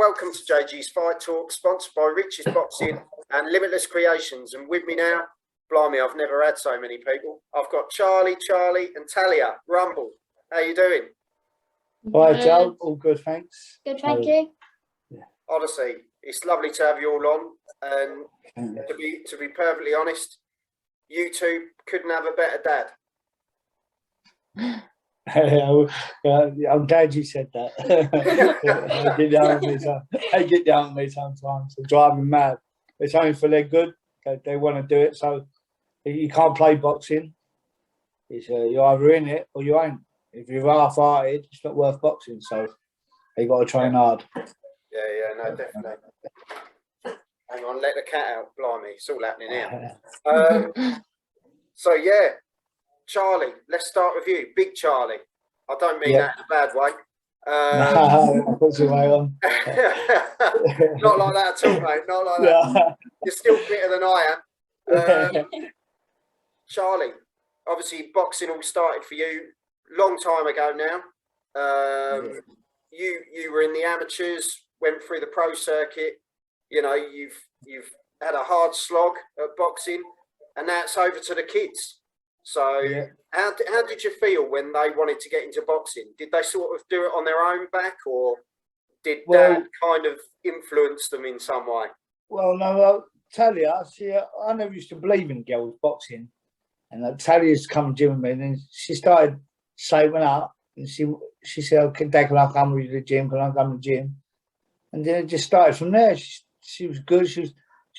welcome to JG's Fight Talk, sponsored by Rich's Boxing and Limitless Creations. And with me now, blimey, I've never had so many people. I've got Charlie, and Talia Rumbol. How you doing? Hi, Joe. All good, thanks. Good, thank you. Yeah. Honestly, it's lovely to have you all on. And to be perfectly honest, you two couldn't have a better dad. I'm glad you said that. They get down with me sometimes. They drive me mad. It's only for their good. They want to do it. So you can't play boxing. It's you're either in it or you ain't. If you're half-hearted, it's not worth boxing. So you got to train hard. Yeah, no, definitely. Hang on, let the cat out. Blimey, it's all happening here. So yeah. Charlie, let's start with you. Big Charlie. I don't mean that in a bad way. No, puts your way on. Not like that at all, mate. Not like that. You're still fitter than I am. Charlie, obviously boxing all started for you long time ago now. You were in the amateurs, went through the pro circuit. You know, you've had a hard slog at boxing, and now it's over to the kids. So how did you feel when they wanted to get into boxing? Did they sort of do it on their own back, or did Dad kind of influence them in some way? Well, no, I'll tell you, I never used to believe in girls boxing. And Talia's come to gym with me, and then she started saving up, and she said, okay, Dad, can I come with you to the gym? Can I come to the gym? And then it just started from there. She was good. She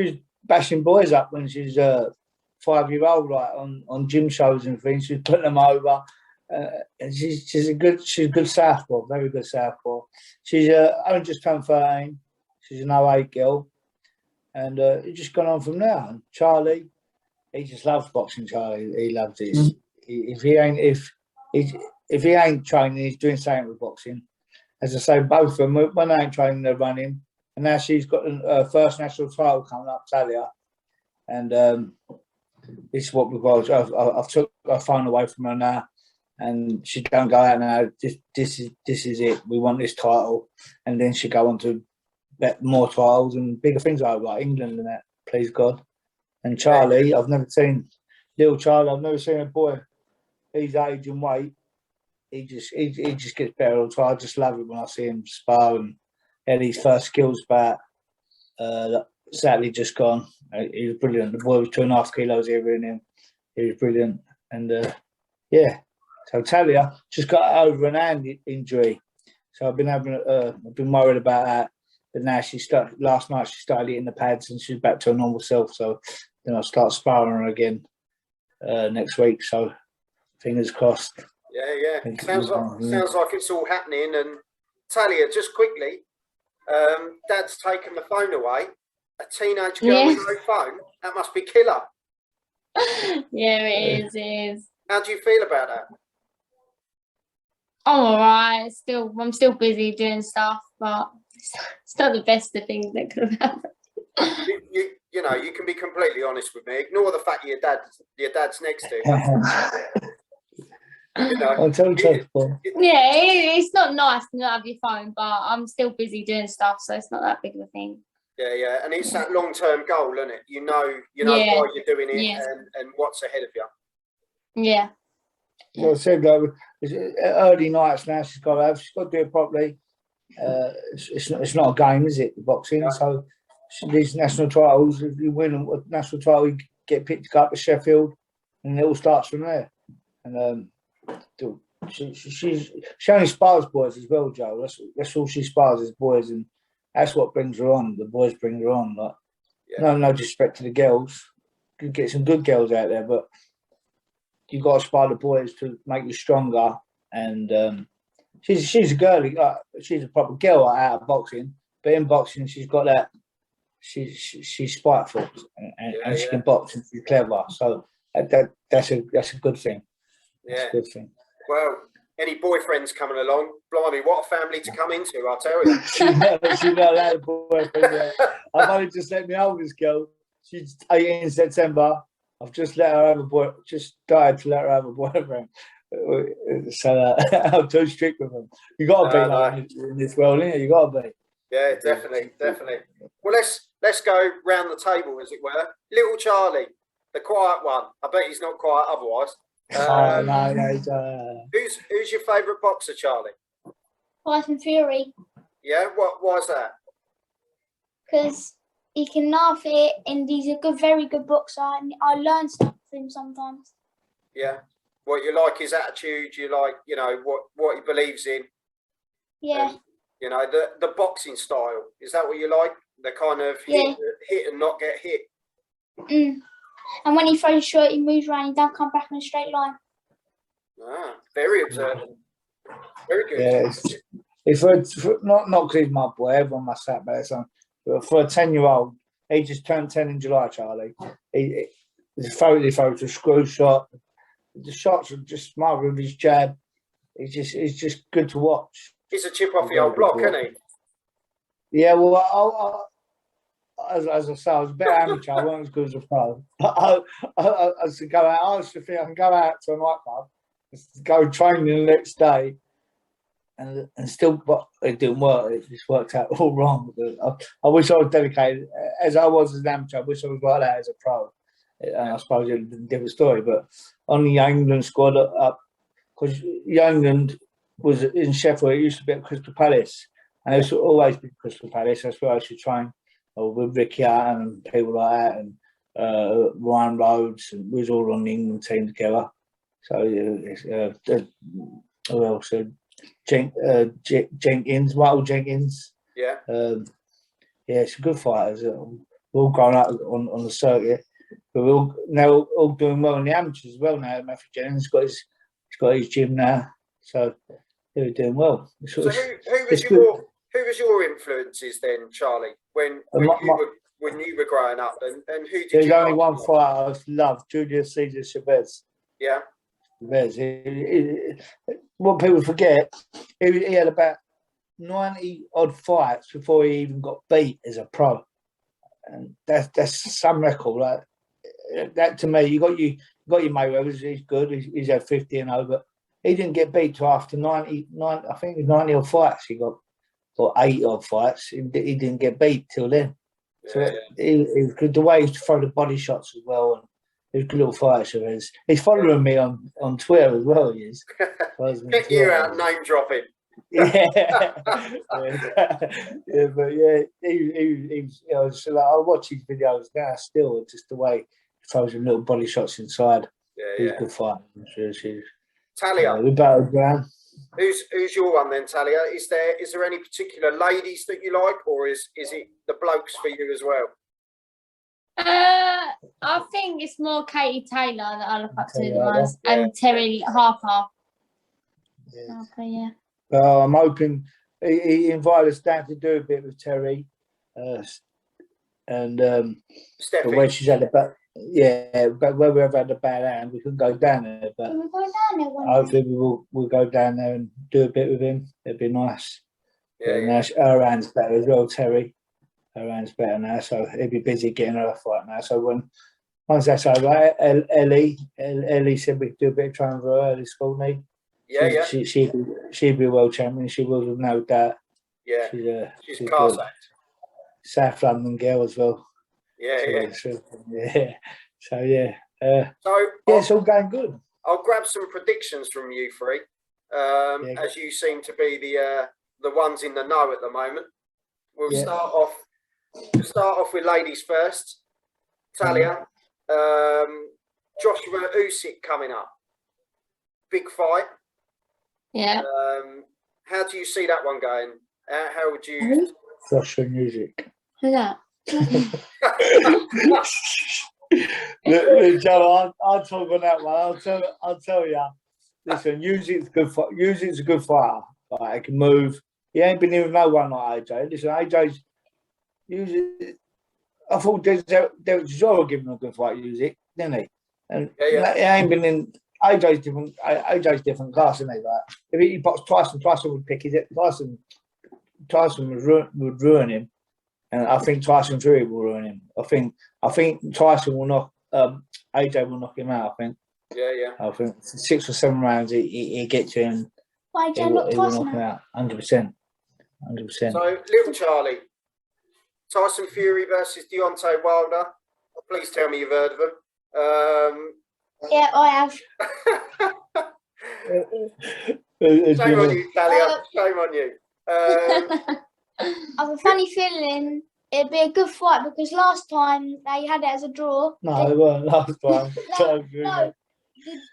was bashing boys up when she was 5-year-old, like on gym shows and things. She's putting them over, and she's a good southpaw, very good southpaw. She's only just turned 13. She's an 08 girl, and it's just gone on from there. And Charlie, he just loves boxing. Charlie, he loves it. If he ain't training, he's doing something with boxing. As I say, both of them, when they ain't training, they're running. And now she's got her first national title coming up, Talia, and this is what we've got. I've took her phone away from her now, and she don't go out now. This is it. We want this title, and then she go on to bet more titles and bigger things like England and that. Please God. And Charlie, I've never seen little Charlie. I've never seen a boy his age and weight. He just gets better all the time. I just love it when I see him spar and had his first skills back. Sadly just gone. He was brilliant. The boy was 2.5 kilos heavier than him. He was brilliant. And so Talia just got over an hand injury. So I've been worried about that. But now last night she started eating the pads and she's back to her normal self. So then I'll start sparring her again next week. So fingers crossed. Yeah. Sounds like it's all happening. And Talia, just quickly, Dad's taken the phone away. A teenage girl with no phone? That must be killer. Yeah, it is. How do you feel about that? I'm alright. I'm still busy doing stuff, but it's not the best of things that could have happened. You know, you can be completely honest with me. Ignore the fact your dad's next to you. You know, it's not nice to not have your phone, but I'm still busy doing stuff, so it's not that big of a thing. Yeah, and it's that long-term goal, isn't it? You know why you're doing it and what's ahead of you. Yeah. Well, I said it's early nights now. She's got to do it properly. It's not a game, is it? Boxing. No. So these national titles, if you win a national title, you get picked up at Sheffield, and it all starts from there. And she only spars boys as well, Joe. That's all she spars is boys, and that's what brings her on. The boys bring her on. Like, no disrespect to the girls. You get some good girls out there, but you got to spar the boys to make you stronger. And she's a girly. She's a proper girl out of boxing, but in boxing, she's got that. She's spiteful and she can box and she's clever. So that's a good thing. That's a good thing. Well, any boyfriends coming along? Blimey, what a family to come into! I'll tell you. she's not allowed a boyfriend yet. I've only just let my oldest girl. She's 18 in September. I've just let her have a boy. Just died to let her have a boyfriend. So I'm too strict with them. You got to be in this world, innit? You got to be. Yeah, definitely, definitely. Well, let's go round the table, as it were. Little Charlie, the quiet one. I bet he's not quiet otherwise. Oh no, Who's your favourite boxer, Charlie? Tyson Fury, Yeah, why's that? because he can laugh it, and he's a very good boxer, and I learn stuff from him sometimes. Yeah. What you like his attitude, you like, what he believes in. Yeah. And, the boxing style. Is that what you like? The kind of hit and not get hit. And when he throws short, he moves around, he don't come back in a straight line. Ah, very observant. Very good. Yeah, it's for not because he's my boy, everyone must have better son. But for a 10-year-old, he just turned 10 in July, Charlie. He throws a screw shot. The shots are just smothered with his jab. It's just good to watch. He's a chip off the old block, isn't he? Yeah, well, as I say, I was a bit amateur. I wasn't as good as a pro. I used to go out. I used to think I can go out to a nightclub, go train the next day, and still, but it didn't work. It just worked out all wrong. I wish I was dedicated as I was as an amateur. I wish I was like that as a pro. And I suppose it's a different story. But on the Young England squad up, because Young England was in Sheffield, it used to be at Crystal Palace, and it used to always be Crystal Palace. That's where I used to train with Ricky Allen and people like that, and Ryan Rhodes, and we was all on the England team together. So who else? Jenkins, Michael Jenkins. Yeah. Yeah, it's a good fighters. We're all grown up on the circuit, but we're all doing well in the amateurs as well now. Matthew Jennings got his gym now, so they're doing well. So who was your influences then, Charlie, when you were growing up, and who did there's you? There's only one fighter I loved, Julius Caesar Chavez. Yeah. What people forget, he had about 90 odd fights before he even got beat as a pro, and that's some record. Like that to me, you got your Mayweather. He's good. He's had 50 and over. He didn't get beat till after 90. I think it was 90 odd fights. He got, or 80 odd fights. He didn't get beat till then. So he was good. The way he used to throw the body shots as well, and he was a good little fighter. He's following me on Twitter as well. He is. Get you out name dropping. Yeah, but yeah, he was. So like, I watch his videos now still, just the way he throws some little body shots inside. He's a good fighter. Talia, we battled around. Who's your one then, Talia? Is there any particular ladies that you like, or is it the blokes for you as well? I think it's more Katie Taylor that I look up to the most, and Terry Harper. Yeah. Harper, yeah. I'm hoping he invited us down to do a bit with Terry, and but when she's had a bad, where we ever had a bad hand, we couldn't go down there. But we'll go down there hopefully we'll go down there and do a bit with him. It'd be nice. Yeah. Now her hand's better as well, Terry. Her hand's better now, so he'll be busy getting her a fight now. So once that's over, Ellie said we could do a bit of training for her this school need. Yeah, She'd be a world champion. She will, with no doubt. Yeah, she's a car South London girl as well. Yeah. So yeah, it's all going good. I'll grab some predictions from you three, as you seem to be the ones in the know at the moment. We'll start off with ladies first. Talia, Joshua Usyk coming up, big fight. Yeah. How do you see that one going? How would you? Joshua Music. Who's that? Look, Joe, I'll talk on that one. I'll tell you. Listen, Usyk's good. Usyk's a good fighter. Like, he can move. He ain't been in with no one like AJ. Listen, AJ's Usyk. I thought Derek Chisora gave him a good fight, Usyk, didn't he? And he ain't been in. AJ's different. AJ's different class, isn't he? Like, if he boxed Tyson would pick his. Tyson would ruin him, and I think Tyson Fury will ruin him. I think Tyson will knock. AJ will knock him out. I think. Yeah. I think 6 or 7 rounds he gets you, and Why he will knock him out 100%. 100%. So, little Charlie, Tyson Fury versus Deontay Wilder. Please tell me you've heard of them. Yeah, I have. Shame on you, Talia. Shame on you. I have a funny feeling it'd be a good fight because last time they had it as a draw. No, it weren't last time. No,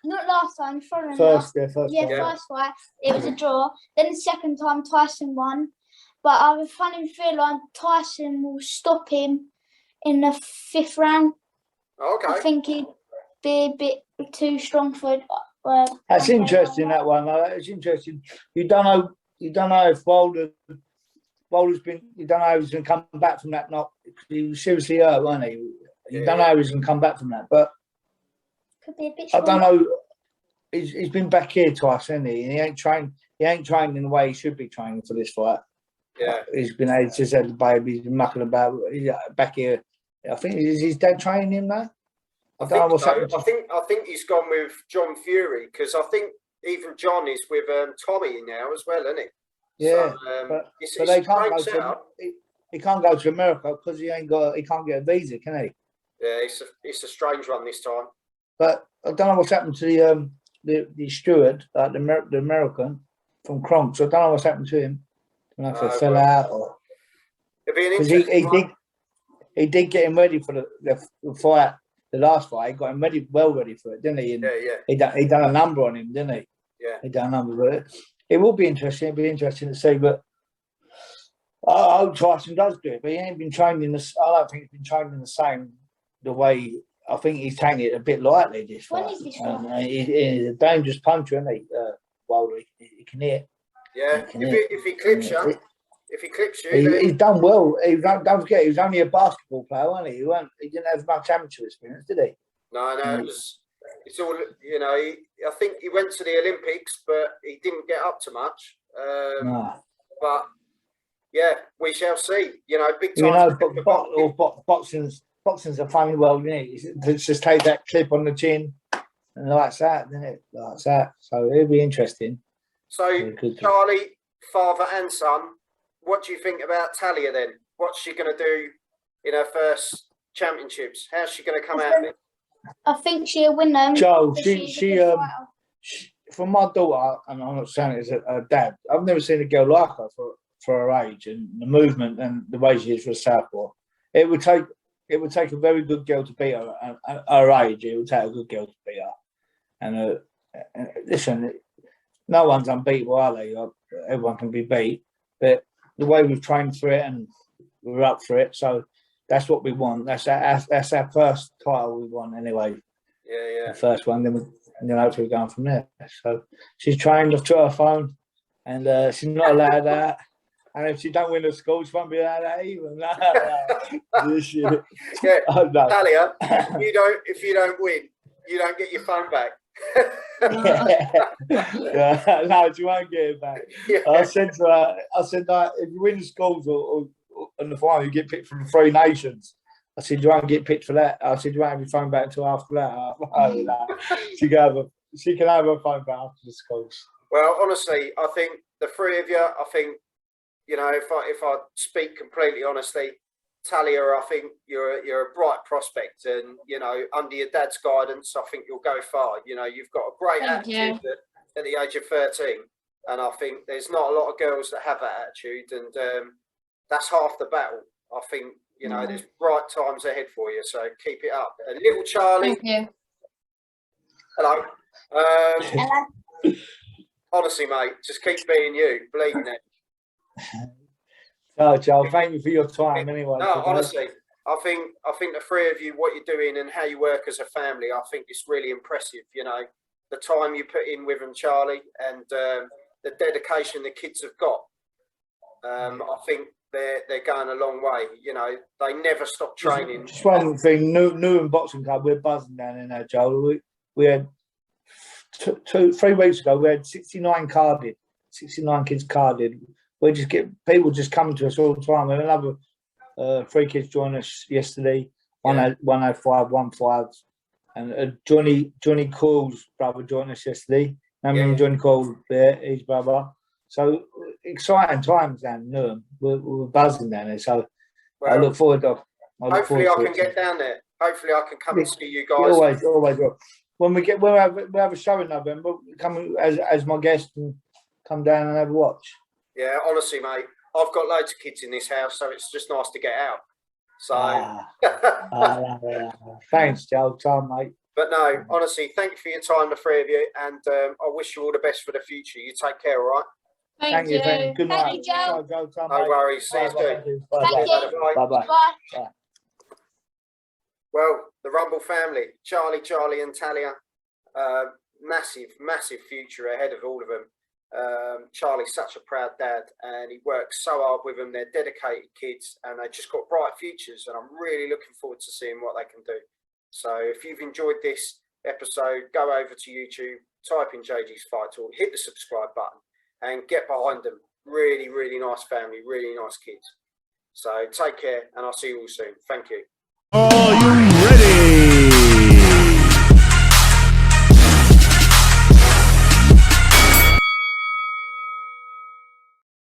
not last time. First First fight, it was Yeah. a draw. Then the second time, Tyson won. But I have a funny feeling Tyson will stop him in the 5th round. Okay. I think he'd be a bit too strong for. That's interesting. That one. It's interesting. You don't know if Wilder's been. You don't know if he's going to come back from that knock. He was seriously hurt, wasn't he? You don't know if he's going to come back from that. But could be a bit. I don't know. He's been back here twice, hasn't he? And he ain't trained. He ain't trained in the way he should be training for this fight. Yeah. He's just had the baby. He's been mucking about. He's back here. I think is his dad training him now. I think he's gone with John Fury because I think even John is with Tommy now as well, isn't he? Yeah, so, but it's they can't go to. He can't go to America because he can't get a visa, can he? Yeah, it's a strange one this time. But I don't know what's happened to the steward, the American from Kronk. So I don't know what's happened to him. I don't know if he fell out or. It'd be an interesting one. He did get him ready for the fight. The last fight, he got him well ready for it, didn't he? And yeah. He done a number on him, didn't he? Yeah. He done a number, but it will be interesting. It'll be interesting to see. But I hope Tyson does do it. But he ain't been trained in the. I don't think he's been trained in the way. I think he's taking it a bit lightly this fight. When is this fight? He's a dangerous puncher, isn't he? Wilder, he can hit. Yeah. If he clips you. If he clips you, he's done well. Don't forget, he was only a basketball player, wasn't he? He didn't have much amateur experience, did he? No. It's all, you know. I think he went to the Olympics, but he didn't get up to much. No. But yeah, we shall see. You know, big time. Boxing's a funny world, isn't it? It's just take that clip on the chin and like that, isn't it? Like that. So it'll be interesting. So Charlie, father and son. What do you think about Talia then? What's she going to do in her first championships? How's she going to come out of it? I think she'll win them. Joe, she from my daughter, and I'm not saying it as a dad, I've never seen a girl like her for her age and the movement and the way she is for a southpaw. It would take a very good girl to beat her at her age. It would take a good girl to beat her. And listen, no one's unbeatable, are they? Everyone can be beat, but the way we've trained for it and we're up for it, so that's what we want. That's our first title we want anyway. Yeah. The first one, then hopefully we're going from there. So she's trained off to her phone, and she's not allowed that. And if she don't win the school, she won't be allowed that either. No. Yeah, oh, no. Talia, if you don't win, you don't get your phone back. No, she won't get it back. Yeah. I said to her, if you win the schools or on the final, you get picked from the 3 nations. I said, you won't get picked for that. I said, you won't have your phone back until after that. She can have her phone back after the schools. Well, honestly, I think the 3 of you, I think, you know, if I speak completely honestly, Talia, I think you're a bright prospect, and you know, under your dad's guidance, I think you'll go far. You know, you've got a great attitude at the age of 13, and I think there's not a lot of girls that have that attitude, and that's half the battle. I think, you know, there's bright times ahead for you, so keep it up. And little Charlie, thank you. Hello. Hello. Honestly, mate, just keep being you. Believe in it. No, Joe, thank you for your time anyway. No, honestly, I think the 3 of you, what you're doing and how you work as a family, I think it's really impressive. You know, the time you put in with them, Charlie, and the dedication the kids have got. I think they're going a long way. You know, they never stop training. Just one thing, Newham Boxing Club, we're buzzing down in there, Joe. We had 3 weeks ago, we had 69 kids carded. We just get people just coming to us all the time. And another 3 kids joined us yesterday. One had 5, and Johnny Cole's brother joined us yesterday. Johnny Cole, his brother. So exciting times down in Newham. We're buzzing down there, so Well, I look forward to. hopefully, I can get down there. Hopefully, I can come and see you guys. Always will. When we have a show in November, come as my guest and come down and have a watch. Yeah, honestly, mate, I've got loads of kids in this house, so it's just nice to get out. So, thanks, Joe. Time, mate. But no, honestly, thank you for your time, the three of you, and I wish you all the best for the future. You take care, all right? Thank you. Good night. Thank you, Joe. Joe, time, No mate. worries. See you soon. Thank you. Bye-bye. Bye. Well, the Rumbol family, Charlie and Talia, massive future ahead of all of them. Charlie's such a proud dad, and he works so hard with them. They're dedicated kids, and they've just got bright futures, and I'm really looking forward to seeing what they can do. So if you've enjoyed this episode, go over to YouTube, type in JG's Fight Talk, hit the subscribe button, and get behind them. Really nice family, really nice kids. So take care, and I'll see you all soon. Thank you.